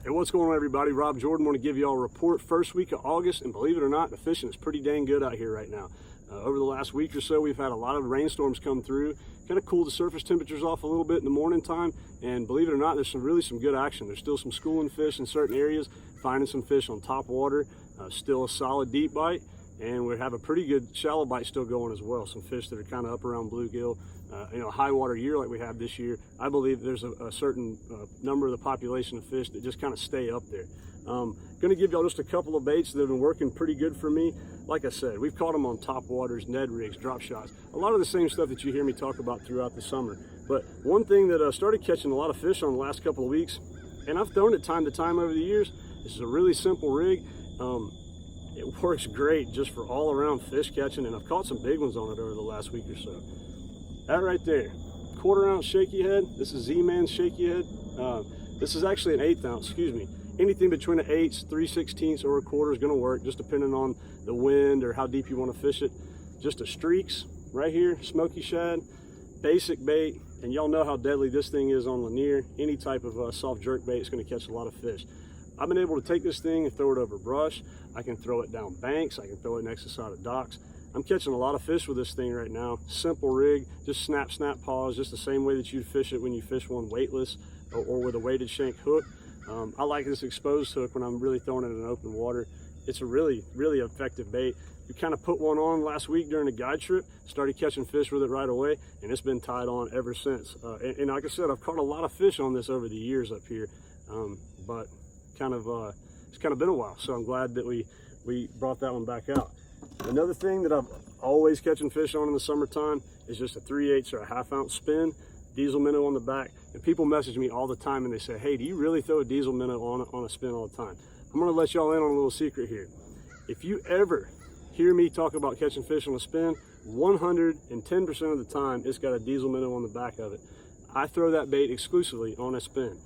Hey, what's going on, everybody? Rob Jordan. Want to give you all a report first week of August, and believe it or not, the fishing is pretty dang good out here right now. Over the last week or so, we've had a lot of rainstorms come through, kind of cooled the surface temperatures off a little bit in the morning time, and believe it or not, there's really some good action. There's still some schooling fish in certain areas, finding some fish on top water, still a solid deep bite, and we have a pretty good shallow bite still going as well. Some fish that are kind of up around bluegill. A high water year like we have this year, I believe there's a certain number of the population of fish that just kind of stay up there. Going to give y'all just a couple of baits that have been working pretty good for me. Like I said, we've caught them on top waters, Ned rigs, drop shots, a lot of the same stuff that you hear me talk about throughout the summer. But one thing that I started catching a lot of fish on the last couple of weeks, and I've thrown it time to time over the years, this is a really simple rig. It works great just for all around fish catching, and I've caught some big ones on it over the last week or so. That right there, 1/4 ounce shaky head. This is Z-Man's shaky head. This is actually an 1/8 ounce, excuse me. Anything between an 1/8, 3/16 or a 1/4 is gonna work, just depending on the wind or how deep you wanna fish it. Just a streaks right here, smoky shad, basic bait, and y'all know how deadly this thing is on Lanier. Any type of soft jerk bait is gonna catch a lot of fish. I've been able to take this thing and throw it over brush. I can throw it down banks. I can throw it next to the side of docks. I'm catching a lot of fish with this thing right now. Simple rig, just snap, snap, pause, just the same way that you'd fish it when you fish one weightless or with a weighted shank hook. I like this exposed hook when I'm really throwing it in open water. It's a really, really effective bait. We kind of put one on last week during a guide trip, started catching fish with it right away, and it's been tied on ever since. And like I said, I've caught a lot of fish on this over the years up here, but it's kind of been a while, so I'm glad that we brought that one back out. Another thing that I'm always catching fish on in the summertime is just a 3/8 or a 1/2 ounce spin, diesel minnow on the back. And people message me all the time and they say, hey, do you really throw a diesel minnow on a spin all the time? I'm gonna let y'all in on a little secret here. If you ever hear me talk about catching fish on a spin, 110% of the time it's got a diesel minnow on the back of it. I throw that bait exclusively on a spin.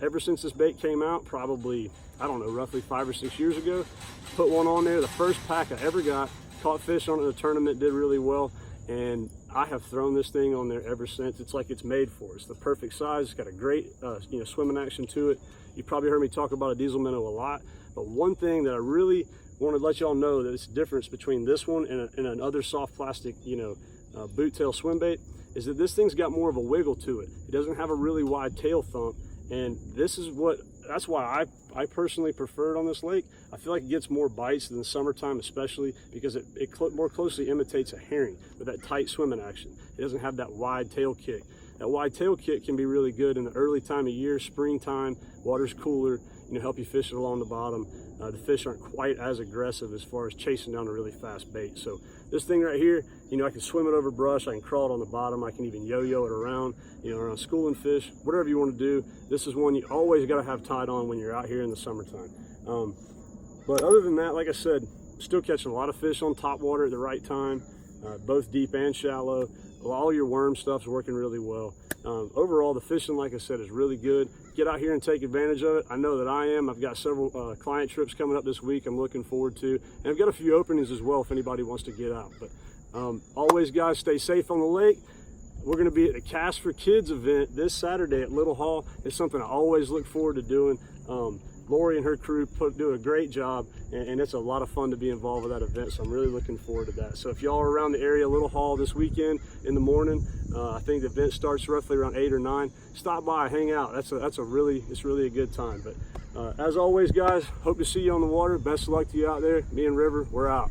Ever since this bait came out, probably, I don't know, roughly 5 or 6 years ago, put one on there, the first pack I ever got, caught fish on it in a tournament, did really well, and I have thrown this thing on there ever since. It's like it's made for it. It's the perfect size. It's got a great swimming action to it. You probably heard me talk about a diesel minnow a lot, but one thing that I really want to let y'all know that it's the difference between this one and another soft plastic, boot tail swim bait, is that this thing's got more of a wiggle to it. It doesn't have a really wide tail thump. And that's why I personally prefer it on this lake. I feel like it gets more bites in the summertime, especially because it more closely imitates a herring with that tight swimming action. It doesn't have that wide tail kick. That wide tail kick can be really good in the early time of year, springtime, water's cooler, help you fish it along the bottom. The fish aren't quite as aggressive as far as chasing down a really fast bait. So this thing right here, I can swim it over brush, I can crawl it on the bottom, I can even yo-yo it around, around schooling fish, whatever you want to do. This is one you always got to have tied on when you're out here in the summertime. But other than that, like I said, still catching a lot of fish on top water at the right time, both deep and shallow. All your worm stuff's working really well. Overall, the fishing, like I said, is really good. Get out here and take advantage of it. I know that I am. I've got several client trips coming up this week I'm looking forward to. And I've got a few openings as well if anybody wants to get out. But always, guys, stay safe on the lake. We're going to be at the Cast for Kids event this Saturday at Little Hall. It's something I always look forward to doing. Lori and her crew do a great job, and it's a lot of fun to be involved with that event, so I'm really looking forward to that. So if y'all are around the area, Little Hall this weekend in the morning, I think the event starts roughly around 8 or 9. Stop by, hang out. It's really a good time. But as always, guys, hope to see you on the water. Best of luck to you out there. Me and River, we're out.